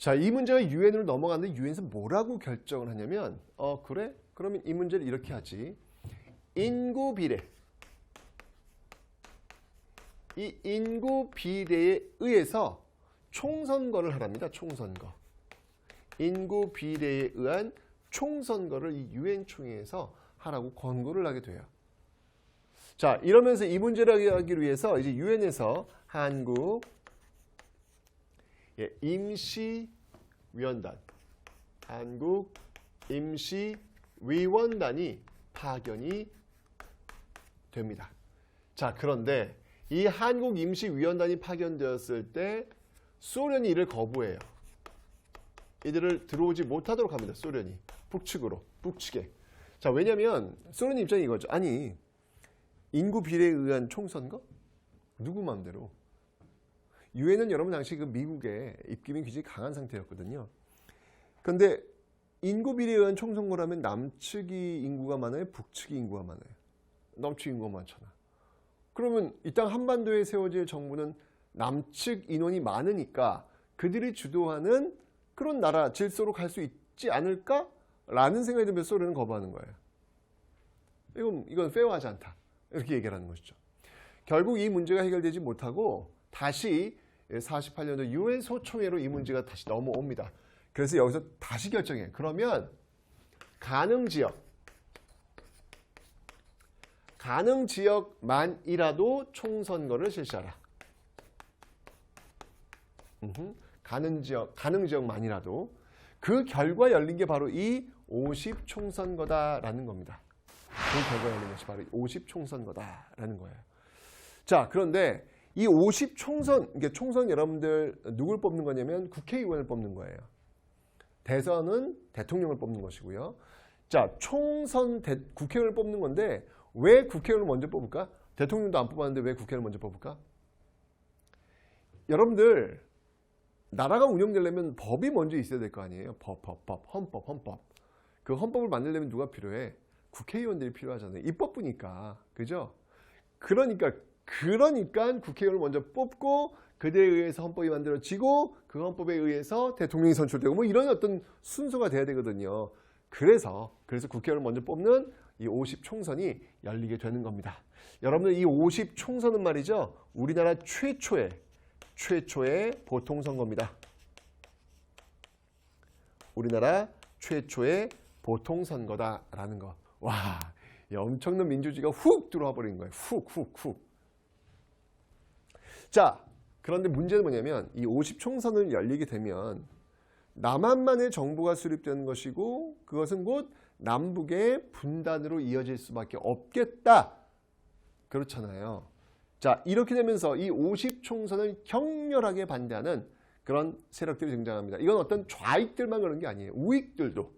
자, 이 문제가 유엔으로 넘어갔는데 유엔에서 뭐라고 결정을 하냐면 그래? 그러면 이 문제를 이렇게 하지. 인구 비례. 이 인구 비례에 의해서 총선거를 하랍니다. 총선거. 인구 비례에 의한 총선거를 이 유엔 총회에서 하라고 권고를 하게 돼요. 자, 이러면서 이 문제를 하기 위해서 이제 유엔에서 한국 임시위원단, 한국 임시위원단이 파견이 됩니다. 자, 그런데 이 한국 임시위원단이 파견되었을 때 소련이 이를 거부해요. 이들을 들어오지 못하도록 합니다. 소련이 북측으로, 북측에. 자, 왜냐하면 소련 입장이 이거죠. 아니, 인구 비례에 의한 총선거? 누구 마음대로? 유엔은 여러분 당시 그 미국의 입김이 굉장히 강한 상태였거든요. 그런데 인구 비례에 의한 총선거라면 남측이 인구가 많아요? 북측이 인구가 많아요? 남측 인구가 많잖아. 그러면 이 땅 한반도에 세워질 정부는 남측 인원이 많으니까 그들이 주도하는 그런 나라 질서로 갈 수 있지 않을까라는 생각이 들면서 소련은 거부하는 거예요. 이건 페어하지 않다. 이렇게 얘기를 하는 것이죠. 결국 이 문제가 해결되지 못하고 다시 48년도 유엔 소총회로 이 문제가 다시 넘어옵니다. 그래서 여기서 다시 결정해. 그러면 가능 지역만이라도 총선거를 실시하라. 가능 지역만이라도. 그 결과 열린 게 바로 이 50총선거다라는 겁니다. 그 결과 열린 것이 바로 50총선거다라는 거예요. 자, 그런데 이 50총선, 이게 총선 여러분들 누굴 뽑는 거냐면 국회의원을 뽑는 거예요. 대선은 대통령을 뽑는 것이고요. 자, 총선 국회의원을 뽑는 건데 왜 국회의원을 먼저 뽑을까? 대통령도 안 뽑았는데 왜 국회의원을 먼저 뽑을까? 여러분들 나라가 운영되려면 법이 먼저 있어야 될 거 아니에요. 헌법. 그 헌법을 만들려면 누가 필요해? 국회의원들이 필요하잖아요. 입법부니까. 그죠? 그러니까 국회의원을 먼저 뽑고 그들에 의해서 헌법이 만들어지고 그 헌법에 의해서 대통령이 선출되고 뭐 이런 어떤 순서가 돼야 되거든요. 그래서 국회의원을 먼저 뽑는 이 50총선이 열리게 되는 겁니다. 여러분들 이 50총선은 말이죠. 우리나라 최초의 보통선거입니다. 우리나라 최초의 보통선거다라는 거. 와, 엄청난 민주주의가 훅 들어와 버린 거예요. 훅. 자, 그런데 문제는 뭐냐면 이 50총선을 열리게 되면 남한만의 정부가 수립되는 것이고 그것은 곧 남북의 분단으로 이어질 수밖에 없겠다. 그렇잖아요. 자, 이렇게 되면서 이 50총선을 격렬하게 반대하는 그런 세력들이 등장합니다. 이건 어떤 좌익들만 그런 게 아니에요. 우익들도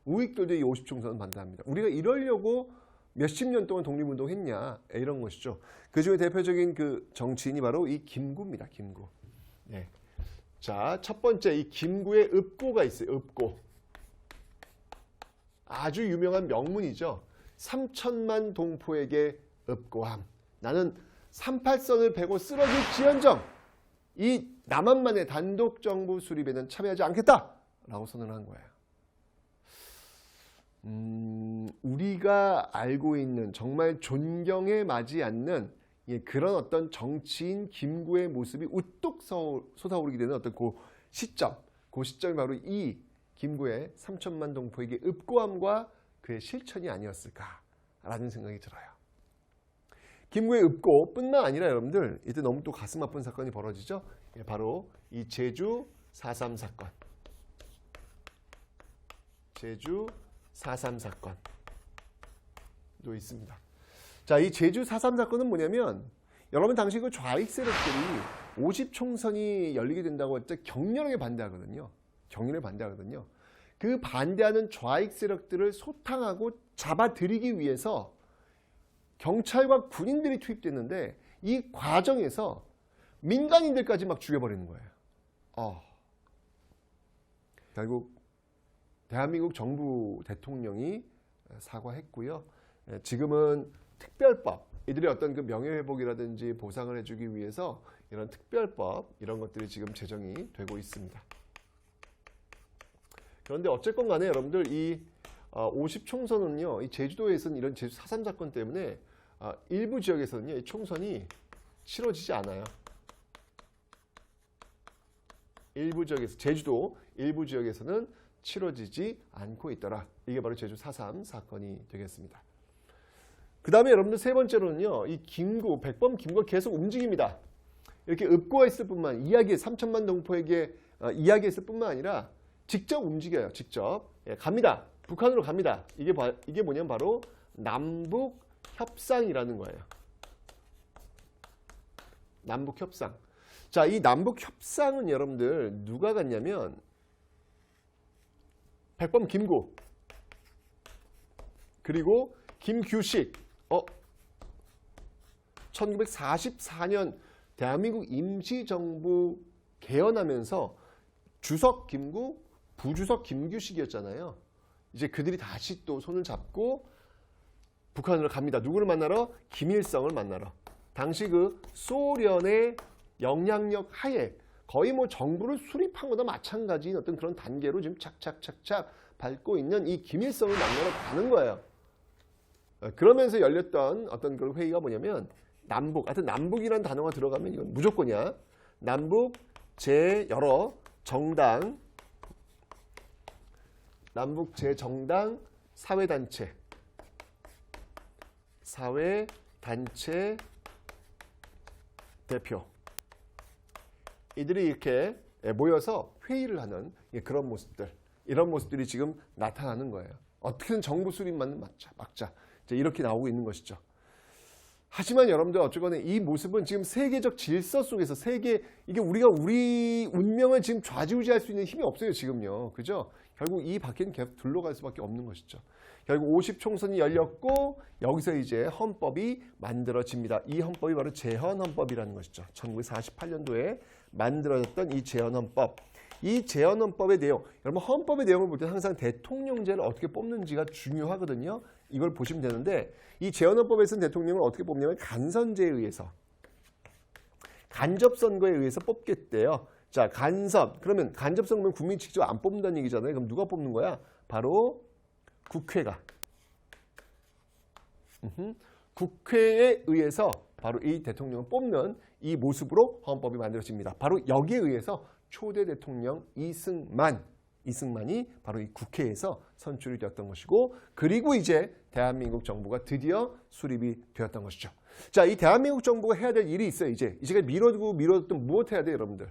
이 50총선을 반대합니다. 우리가 이러려고 몇십 년 동안 독립운동했냐 이런 것이죠. 그중에 대표적인 그 정치인이 바로 이 김구입니다. 김구. 네. 자, 첫 번째 이 김구의 읍고가 있어요. 읍고. 아주 유명한 명문이죠. 3천만 동포에게 읍고함. 나는 38선을 베고 쓰러질지언정 이 남한만의 단독 정부 수립에는 참여하지 않겠다라고 선언을 한 거예요. 우리가 알고 있는 정말 존경에 맞지 않는 그런 어떤 정치인 김구의 모습이 우뚝 솟아오르게 되는 어떤 그 시점이 바로 이 김구의 3천만 동포에게 읍고함과 그의 실천이 아니었을까라는 생각이 들어요. 김구의 읍고뿐만 아니라 여러분들 이때 너무 또 가슴 아픈 사건이 벌어지죠. 바로 이 제주 4.3 사건. 제주 4.3 사건도 있습니다. 자, 이 제주 4.3 사건은 뭐냐면 여러분 당시 그 좌익 세력들이 50총선이 열리게 된다고 할 때 격렬하게 반대하거든요. 그 반대하는 좌익 세력들을 소탕하고 잡아들이기 위해서 경찰과 군인들이 투입됐는데 이 과정에서 민간인들까지 막 죽여버리는 거예요. 결국 대한민국 정부 대통령이 사과했고요. 지금은 특별법, 이들의 어떤 그 명예회복이라든지 보상을 해주기 위해서 이런 특별법, 이런 것들이 지금 제정이 되고 있습니다. 그런데 어쨌건 간에 여러분들 이 50총선은요, 이 제주도에서는 이런 제주 4.3 사건 때문에 일부 지역에서는요, 이 총선이 치러지지 않아요. 일부 지역에서, 제주도 일부 지역에서는 치러지지 않고 있더라. 이게 바로 제주 4.3 사건이 되겠습니다. 그 다음에 여러분들 세 번째로는요, 이 김구, 백범 김구가 계속 움직입니다. 이렇게 읍고가 있을 뿐만, 이야기 3천만 동포에게 이야기했을 뿐만 아니라 직접 움직여요. 직접. 예, 갑니다. 북한으로 갑니다. 이게 뭐냐면 바로 남북 협상이라는 거예요. 남북 협상. 자, 이 남북 협상은 여러분들 누가 갔냐면 백범 김구 그리고 김규식. 1944년 대한민국 임시정부 개헌하면서 주석 김구, 부주석 김규식이었잖아요. 이제 그들이 다시 또 손을 잡고 북한으로 갑니다. 누구를 만나러? 김일성을 만나러. 당시 그 소련의 영향력 하에 거의 뭐 정부를 수립한 거나 마찬가지인 어떤 그런 단계로 지금 착착착착 밟고 있는 이 김일성을 만나러 가는 거예요. 그러면서 열렸던 어떤 그런 회의가 뭐냐면 남북, 하여튼 남북이라는 단어가 들어가면 이건 무조건이야. 남북 여러 정당, 남북 제정당 사회단체 대표 이들이 이렇게 모여서 회의를 하는 그런 모습들, 이런 모습들이 지금 나타나는 거예요. 어떻게든 정부 수립만 막자. 이렇게 나오고 있는 것이죠. 하지만 여러분들 어쨌거나 이 모습은 지금 세계적 질서 속에서 이게 우리 운명을 지금 좌지우지할 수 있는 힘이 없어요, 지금요. 그죠? 결국 이 바퀴는 계속 둘러갈 수밖에 없는 것이죠. 결국 50총선이 열렸고 여기서 이제 헌법이 만들어집니다. 이 헌법이 바로 제헌헌법이라는 것이죠. 1948년도에 만들어졌던 이 제헌헌법. 이 제헌헌법의 내용, 여러분 헌법의 내용을 볼 때 항상 대통령제를 어떻게 뽑는지가 중요하거든요. 이걸 보시면 되는데 이 제헌헌법에서는 대통령을 어떻게 뽑냐면 간선제에 의해서, 간접선거에 의해서 뽑겠대요. 자, 간선. 그러면 간접선거면 국민이 직접 안 뽑는다는 얘기잖아요. 그럼 누가 뽑는 거야? 바로 국회가. 국회에 의해서 바로 이 대통령을 뽑는 이 모습으로 헌법이 만들어집니다. 바로 여기에 의해서 초대 대통령 이승만이 바로 이 국회에서 선출이 되었던 것이고, 그리고 이제 대한민국 정부가 드디어 수립이 되었던 것이죠. 자, 이 대한민국 정부가 해야 될 일이 있어요. 이제가 미뤄뒀던 무엇 해야 돼요, 여러분들?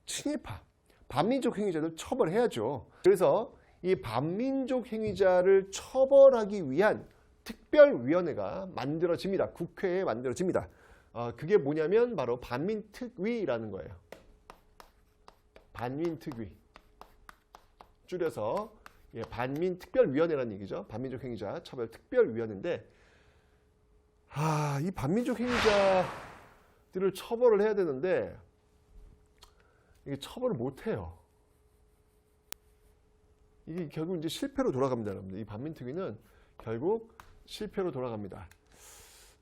친일파, 반민족 행위자들 처벌해야죠. 그래서 이 반민족 행위자를 처벌하기 위한 특별위원회가 만들어집니다. 국회에 만들어집니다. 그게 뭐냐면 바로 반민특위라는 거예요. 반민특위. 줄여서 반민특별위원회라는 얘기죠. 반민족 행위자 처벌 특별위원회인데, 이 반민족 행위자들을 처벌을 해야 되는데 이게 처벌을 못 해요. 이게 결국 이제 실패로 돌아갑니다, 여러분들. 이 반민특위는 결국 실패로 돌아갑니다.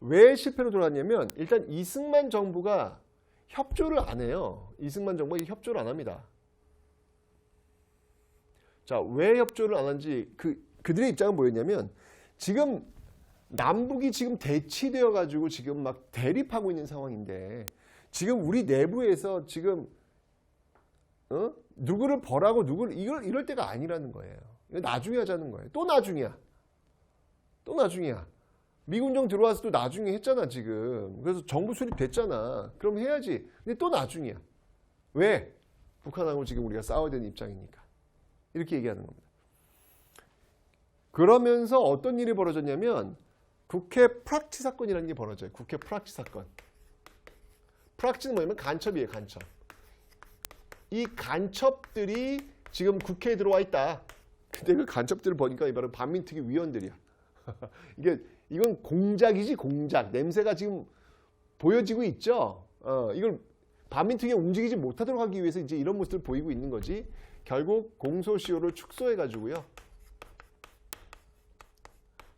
왜 실패로 돌아갔냐면 일단 이승만 정부가 협조를 안 해요. 이승만 정부가 협조를 안 합니다. 자, 왜 협조를 안 한지 그들의 입장은 뭐였냐면 지금 남북이 지금 대치되어 가지고 지금 막 대립하고 있는 상황인데 지금 우리 내부에서 지금 누구를 벌하고 이럴 때가 아니라는 거예요. 이거 나중에 하자는 거예요. 또 나중이야. 미군정 들어와서 또 나중에 했잖아, 지금. 그래서 정부 수립됐잖아. 그럼 해야지. 근데 또 나중이야. 왜? 북한하고 지금 우리가 싸워야 되는 입장이니까. 이렇게 얘기하는 겁니다. 그러면서 어떤 일이 벌어졌냐면 국회 프락치 사건이라는 게 벌어져요. 국회 프락치 사건. 프락치는 뭐냐면 간첩이에요, 간첩. 이 간첩들이 지금 국회에 들어와 있다. 근데 그 간첩들을 보니까 바로 반민특위 위원들이야. 이건 공작이지, 공작. 냄새가 지금 보여지고 있죠. 이걸 반민특위가 움직이지 못하도록 하기 위해서 이제 이런 모습을 보이고 있는 거지. 결국 공소시효를 축소해가지고요.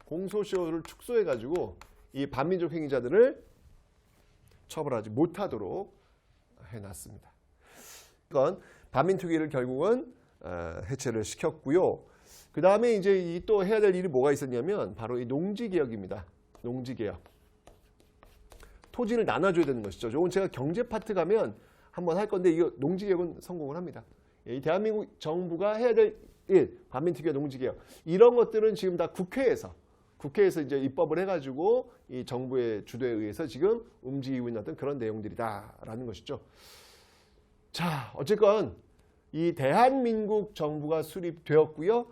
공소시효를 축소해가지고 이 반민족 행위자들을 처벌하지 못하도록 해놨습니다. 이건 반민특위를 결국은 해체를 시켰고요. 그 다음에 이제 이 또 해야 될 일이 뭐가 있었냐면 바로 이 농지개혁입니다. 농지개혁. 토지를 나눠줘야 되는 것이죠. 저건 제가 경제 파트 가면 한번 할 건데 이거 농지개혁은 성공을 합니다. 이 대한민국 정부가 해야 될 일, 반민특위와 농지개혁 이런 것들은 지금 다 국회에서 이제 입법을 해가지고 이 정부의 주도에 의해서 지금 움직이고 있는 어떤 그런 내용들이다라는 것이죠. 자, 어쨌건 이 대한민국 정부가 수립되었고요.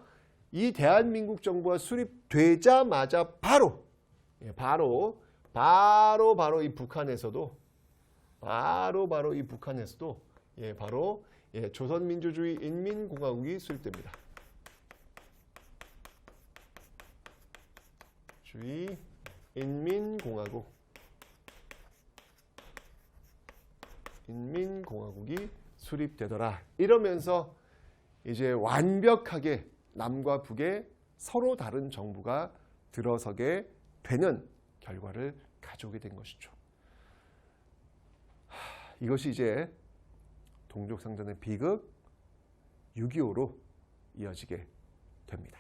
이 대한민국 정부가 수립되자마자 바로 이 북한에서도 조선민주주의 인민공화국이 수립됩니다. 주의 인민공화국이 수립되더라. 이러면서 이제 완벽하게 남과 북의 서로 다른 정부가 들어서게 되는 결과를 가져오게 된 것이죠. 이것이 이제 동족상전의 비극 6.25로 이어지게 됩니다.